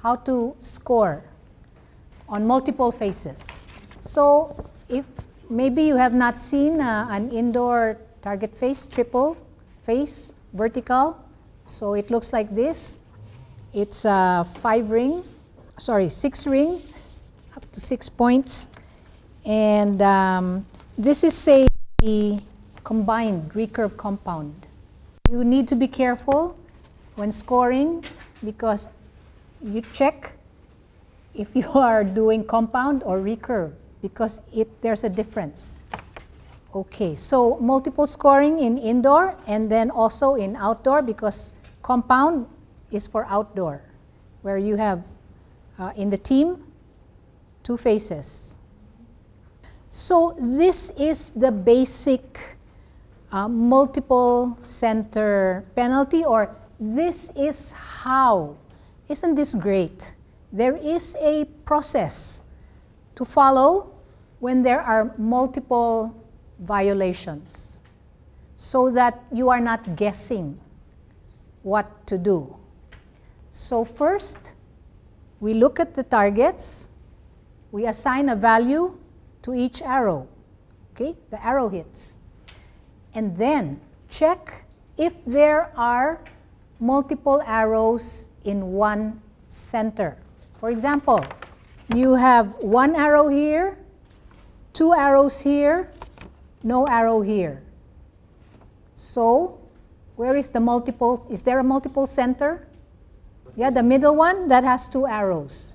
how to score on multiple faces. So if maybe you have not seen an indoor target face, triple face, vertical. So it looks like this. It's a 6 ring, up to 6 points. And this is a combined recurve compound. You need to be careful when scoring because you check if you are doing compound or recurve because there's a difference. Okay, so multiple scoring in indoor and then also in outdoor because compound is for outdoor where you have in the team 2 faces. So this is the basic multiple center penalty, or this is how. Isn't this great? There is a process to follow when there are multiple violations so that you are not guessing what to do. So first, we look at the targets. We assign a value to each arrow. Okay, the arrow hits. And then check if there are multiple arrows in one center. For example, you have 1 arrow here, 2 arrows here, no arrow here. So, where is the multiple? Is there a multiple center? Yeah, the middle one that has 2 arrows.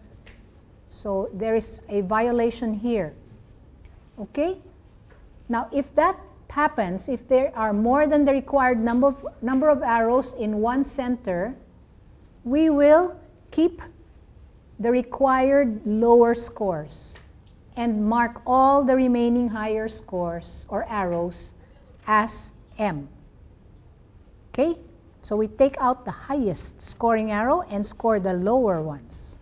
So, there is a violation here. Okay? Now, if that happens, if there are more than the required number of arrows in one center, we will keep the required lower scores and mark all the remaining higher scores or arrows as M. Okay? So we take out the highest scoring arrow and score the lower ones.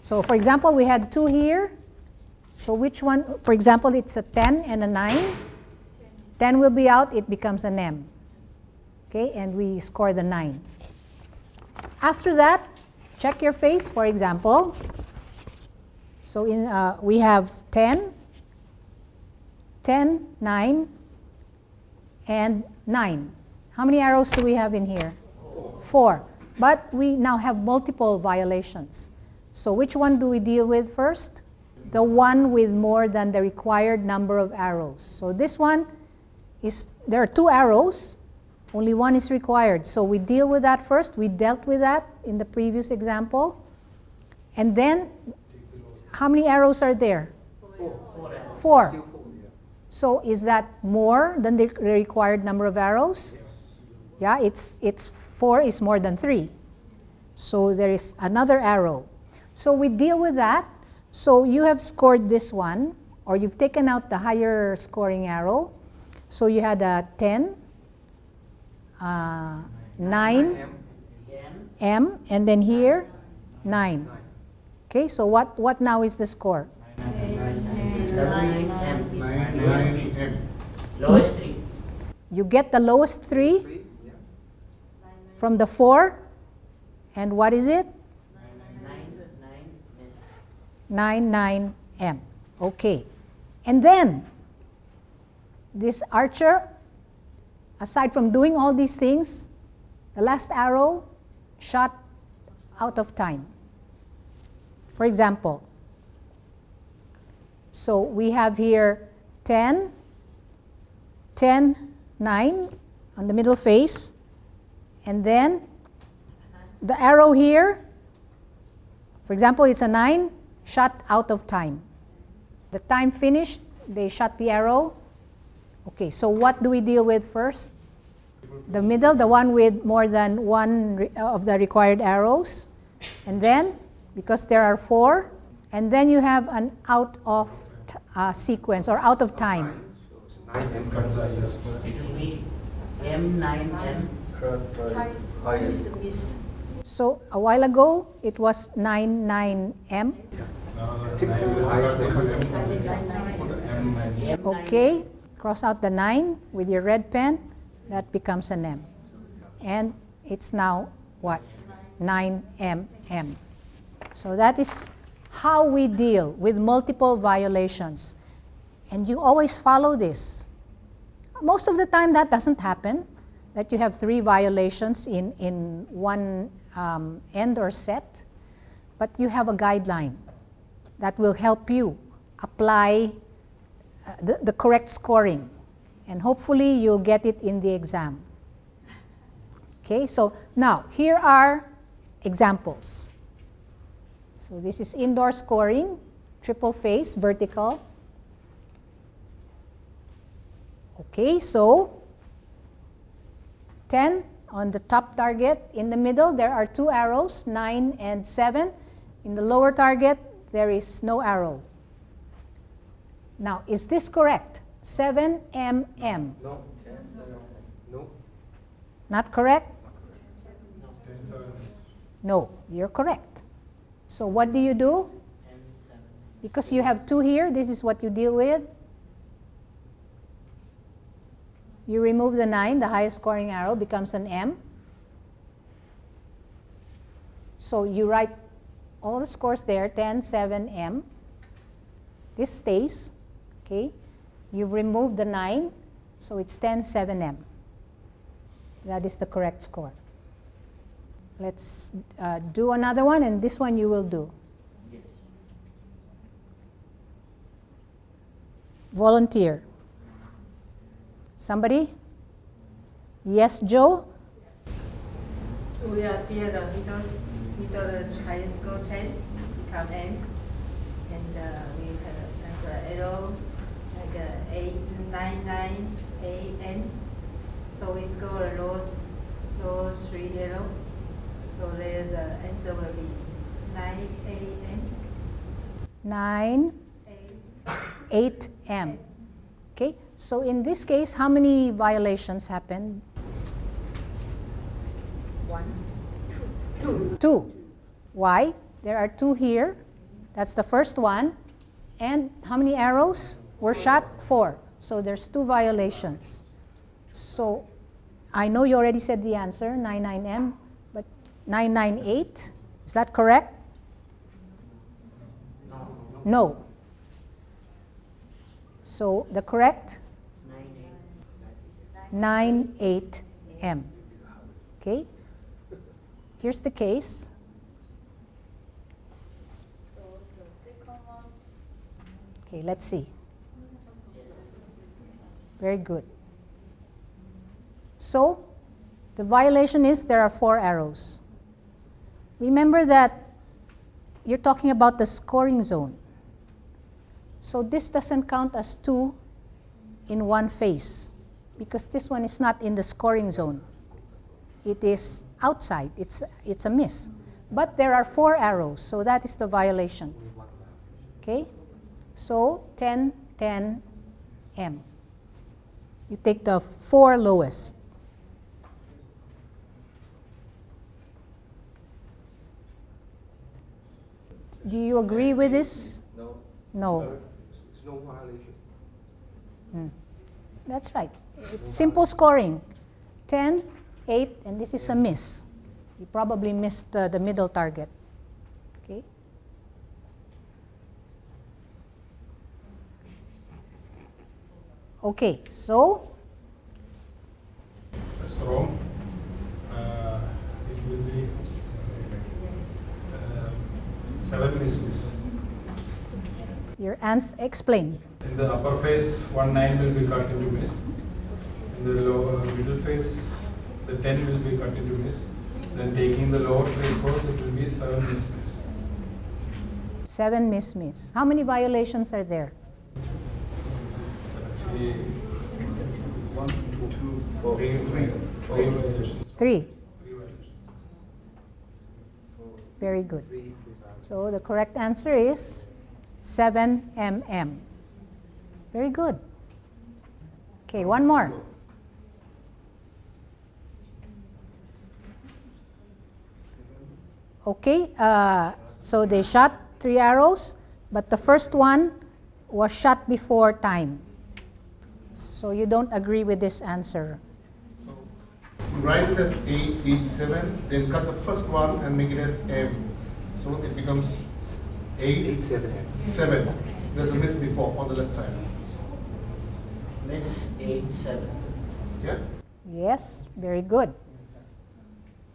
So for example, we had 2 here. So which one, for example, it's a 10 and a 9. 10 will be out, it becomes an M. Okay, and we score the 9. After that, check your face, for example. So we have 10, 10, 9, and 9. How many arrows do we have in here? 4. But we now have multiple violations. So which one do we deal with first? The one with more than the required number of arrows. So this one is, there are 2 arrows, only 1 is required. So we deal with that first. We dealt with that in the previous example. And then, how many arrows are there? 4. So is that more than the required number of arrows? Yeah, it's 4 is more than 3. So there is another arrow. So we deal with that. So you have scored this one, or you've taken out the higher scoring arrow. So you had a 10, 9, M, and then here, 9. Okay, so what now is the score? 9M. Lowest 3. You get the lowest 3 from the 4, and what is it? 9M. Okay. And then, this archer, aside from doing all these things, the last arrow shot out of time. For example, so we have here 10, 10, 9 on the middle face, and then the arrow here, for example, it's a 9, shot out of time. The time finished, they shot the arrow. Okay, so what do we deal with first? The middle, the one with more than 1 of the required arrows. And then, because there are 4, and then you have an out of sequence or out of time. M9M. So a while ago, it was 99M. Okay, cross out the 9 with your red pen. That becomes an M. And it's now what? 9 mm. So that is how we deal with multiple violations. And you always follow this. Most of the time that doesn't happen, that you have 3 violations in one end or set, but you have a guideline that will help you apply the correct scoring. And hopefully you'll get it in the exam. Okay, so now here are examples. So this is indoor scoring, triple face, vertical. Okay, so 10 on the top target. In the middle, there are 2 arrows, 9 and 7. In the lower target, there is no arrow. Now, is this correct? 7 mm. No. No. Not correct? No, you're correct. So what do you do? Because you have 2 here, this is what you deal with. You remove the 9, the highest scoring arrow becomes an M. So you write all the scores there, 10, 7, M. This stays, okay? You've removed the 9, so it's 10, 7, M. That is the correct score. Let's do another one, and this one you will do. Yes. Volunteer. Somebody? Yes, Joe? We are here the middle high school 10 become M, and we have like a arrow like a 8, 9, 9, A, N. So we score those 3 arrow. So there the answer will be 9 A, M. 9, 8, M. Okay, so in this case, how many violations happened? 1, 2. 2. Why? There are 2 here. That's the first one. And how many arrows were shot? 4. So there's 2 violations. So I know you already said the answer, 99M, but 998, is that correct? No. So the correct? 98M. Okay? Here's the case. Okay, let's see. Very good. So, the violation is there are 4 arrows. Remember that you're talking about the scoring zone. So this doesn't count as 2 in one face because this one is not in the scoring zone. It is outside. It's a miss. But there are 4 arrows, so that is the violation. Okay? So 10, 10, M. You take the 4 lowest. Do you agree with this? No. No. There's no violation. That's right. It's simple scoring. 10, 8, and this is a miss. You probably missed the middle target. Okay? Okay, so That's wrong. It will be 7 miss. your answer, explain. In the upper face, 1 9 will be cut into miss. In the lower middle face, the 10 will be cut into miss. Then taking the lower face course, it will be 7 miss. 7 miss. How many violations are there? Actually, 1, 2, 4, 3 violations. 3. 3 violations. Very good. So the correct answer is 7 mm. Very good. Okay, one more. Okay, so they shot 3 arrows, but the first one was shot before time. So you don't agree with this answer. So write it as 887, then cut the first one and make it as M. So it becomes 87M. 7. There's a miss before on the left side. Miss 87. Yeah? Yes, very good.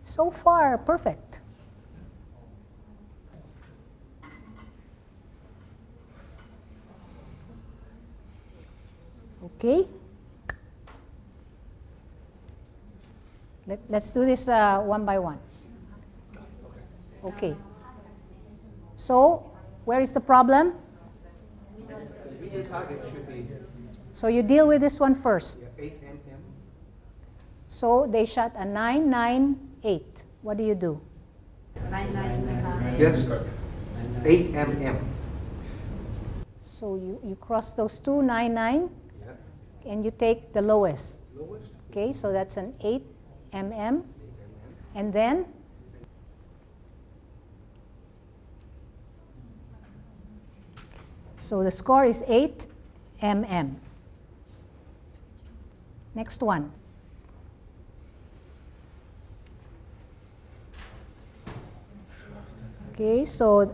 So far, perfect. Okay. Let's do this one by one. Okay. So, where is the problem? The target should be So you deal with this one first. 8mm. So they shot a 998. What do you do? 99 become 8. Yes, 8mm. So you cross those two 99 Yeah. and you take the lowest. Lowest. Okay, so that's an 8 mm. 8mm. And then so the score is 8 mm. Next one. Okay, so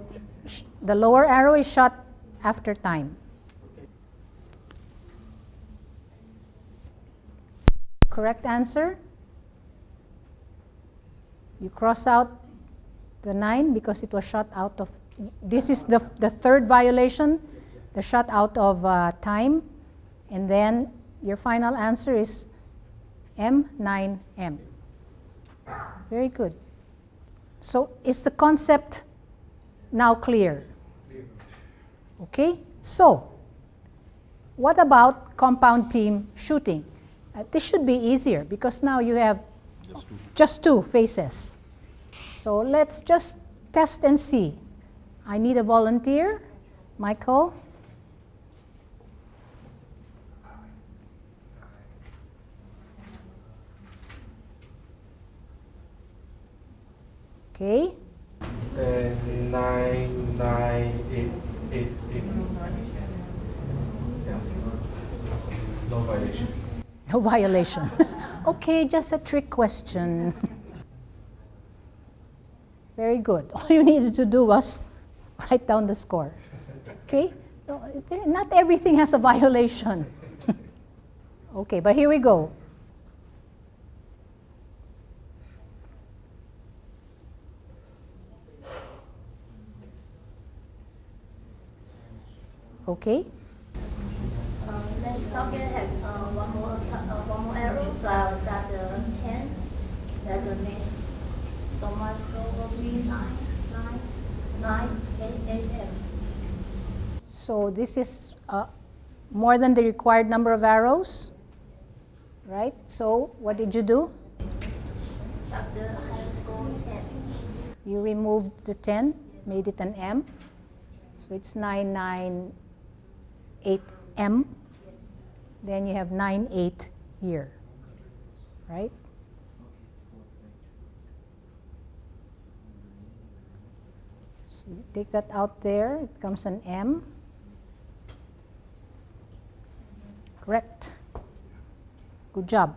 the lower arrow is shot after time. Correct answer? You cross out the 9 because it was shot out of, this is the third violation, the shot out of time, and then your final answer is M9M. Very good. So is the concept now clear? Okay, so what about compound team shooting? This should be easier because now you have just two faces. So let's just test and see. I need a volunteer. Michael. Okay. 99888. No violation. No violation. Okay, just a trick question. Very good. All you needed to do was write down the score. Okay? Not everything has a violation. Okay, but here we go. Okay? Let's target have one more arrow, so I'll got the 10, that the next, so my score will be 9, 8. So this is more than the required number of arrows, right? So what did you do? Got the higher score 10. You removed the 10, made it an M. So it's 998M. Then you have 98 here, right? So you take that out there, it becomes an M. Correct. Good job.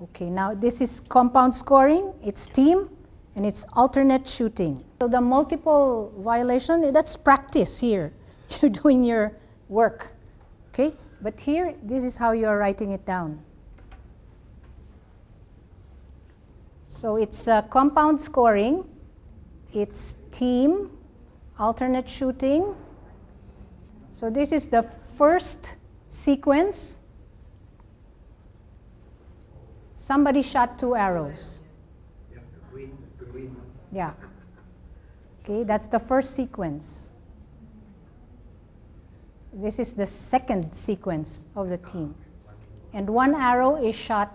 Okay, now this is compound scoring, it's team, and it's alternate shooting. So the multiple violation, that's practice here. You're doing your work, okay? But here, this is how you're writing it down. So it's compound scoring, it's team, alternate shooting. So this is the first sequence. Somebody shot 2 arrows. Yeah, the green one. Yeah. Okay, that's the first sequence. This is the second sequence of the team. And 1 arrow is shot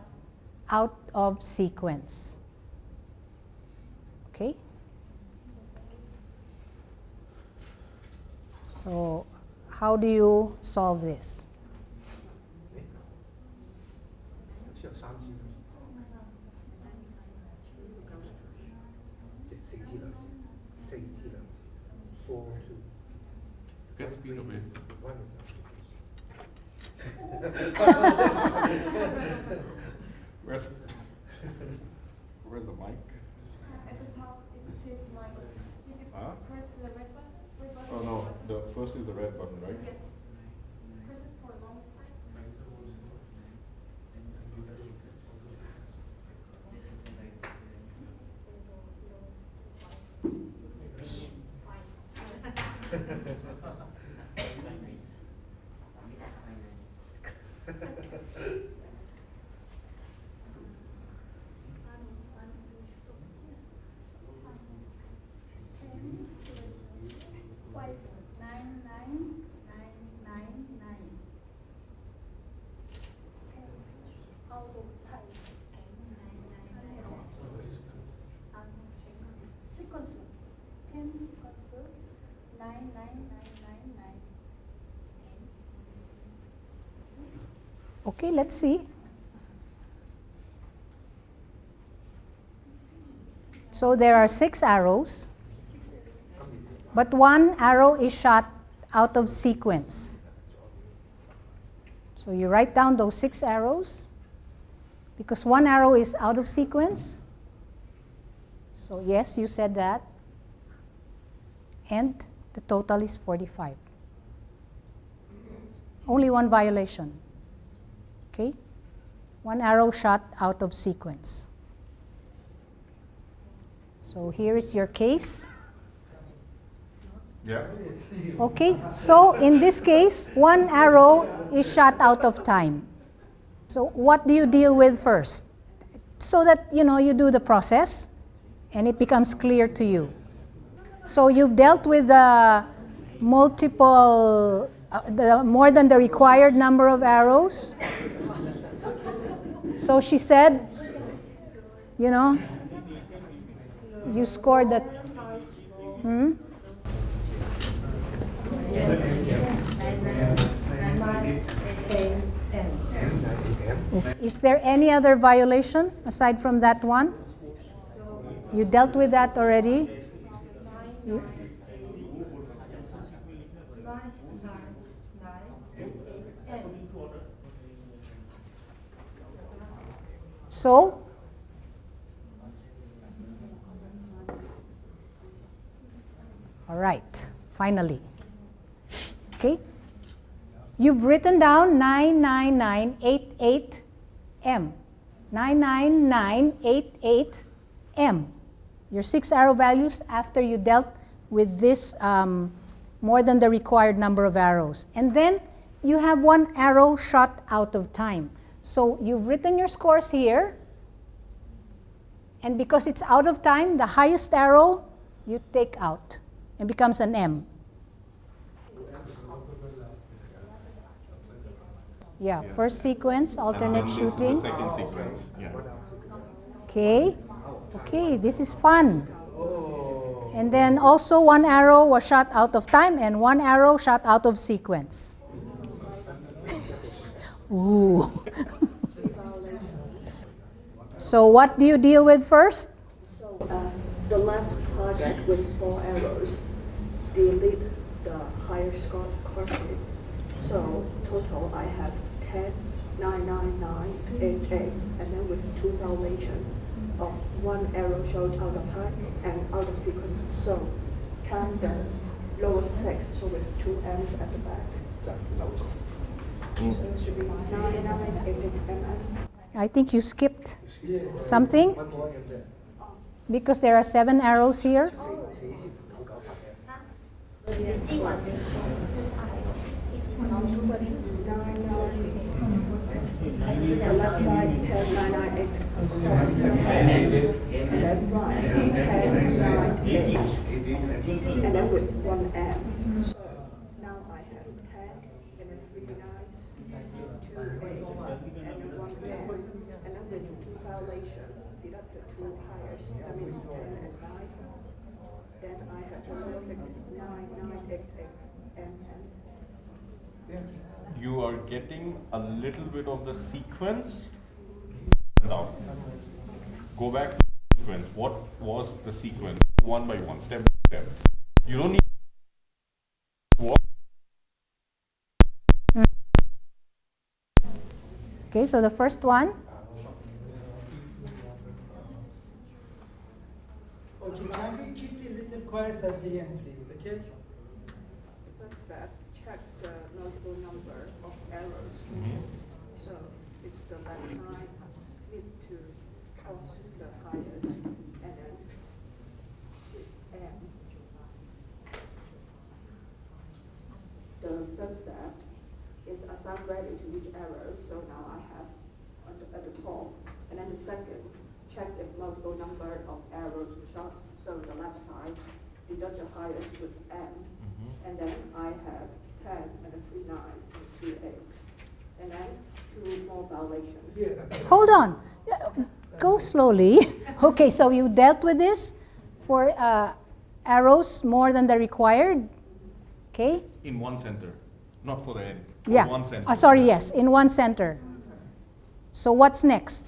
out of sequence. Okay? So, how do you solve this? 需要3支嘅。4支兩支，4支兩支，4 2 Get speed of it. 1 is Where's where's the mic? At the top, it says mic. Did you Huh? press the red button? Red button? Oh no, the first is the red button, right? Yes. Press it for a long time. Sequence 10 sequence 99999. Okay, let's see. So there are 6 arrows, but 1 arrow is shot out of sequence. So you write down those 6 arrows because 1 arrow is out of sequence. So yes, you said that. And the total is 45. Only 1 violation. Okay? 1 arrow shot out of sequence. So here is your case. Yeah. Okay, so in this case, 1 arrow is shot out of time. So what do you deal with first? So that, you do the process and it becomes clear to you. So you've dealt with the multiple, more than the required number of arrows. So she said, you scored that. Is there any other violation aside from that one? You dealt with that already? So, all right, finally. Okay? You've written down 99988M. 99988M. Your 6 arrow values after you dealt with this more than the required number of arrows. And then you have 1 arrow shot out of time. So you've written your scores here. And because it's out of time, the highest arrow you take out and becomes an M. Yeah, first sequence, alternate shooting. The second sequence. Yeah. Okay, okay, this is fun. And then also 1 arrow was shot out of time and 1 arrow shot out of sequence. Ooh. So what do you deal with first? So the left target with 4 arrows, delete the higher score courses. So total I have 10, 9, 9, 9, 8, 8, and then with 2 violation of 1 arrow shot out of time and out of sequence. So count the lowest 6, so with 2 M's at the back. So it should be 9, 9, 8, 8, M. I think you skipped something because there are 7 arrows here. The left side 10, 9, 9, 8, and then right 10, 9, 8, and then with 1 M. So now I have 10, and then 3 9s, 2 8s, and then 1 M, and then with 2 violation, deduct the 2 highest, that means 10 and 9. Then I have the lower 6 is 9, 9, 8, 8, and 10. You are getting a little bit of the sequence. Now, go back to the sequence. What was the sequence? 1 by 1, step by step. You don't need what? Okay, so the first one. Okay, can we keep a little quiet at the end, please, okay? First step, check the multiple number of errors. So it's the left side need to cross the highest, and then with M. The third step is assign value to each error. So now I have at the top, and then the second, check if multiple number of errors shot. So the left side, deduct the highest with M, and then I have 10 and 3 nines and 2 8s, and then 2 more violations. Hold on. Go slowly. Okay, so you dealt with this for arrows more than the required. Okay? In one center, not for the end. Yeah. One center. Sorry, yes, in one center. So what's next?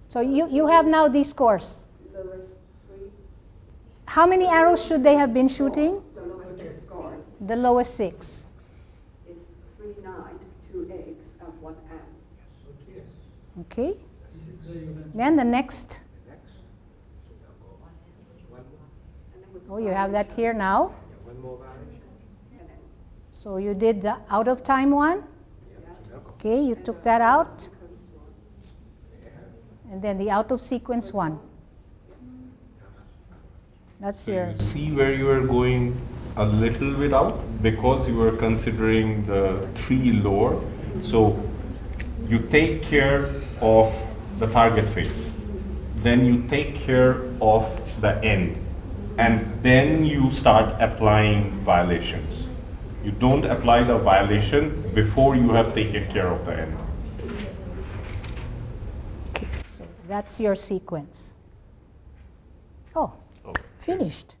So you have now these scores. Lowest 3. How many arrows should they have been shooting? The lowest 6 score The lowest 6. is 3 9, 2 8s, and 1 M. Okay? This is very good. Then the next. And then with Oh, you have that here now. One more violation. and then So you did the out of time one. Okay, you took that out. sequence 1. And then the out of sequence one. That's So your. you see where you are going a little bit out because you are considering the 3 lower. So you take care of the target face, then you take care of the end, and then you start applying violations. You don't apply the violation before you have taken care of the end. So that's your sequence. Oh, Oh. finished.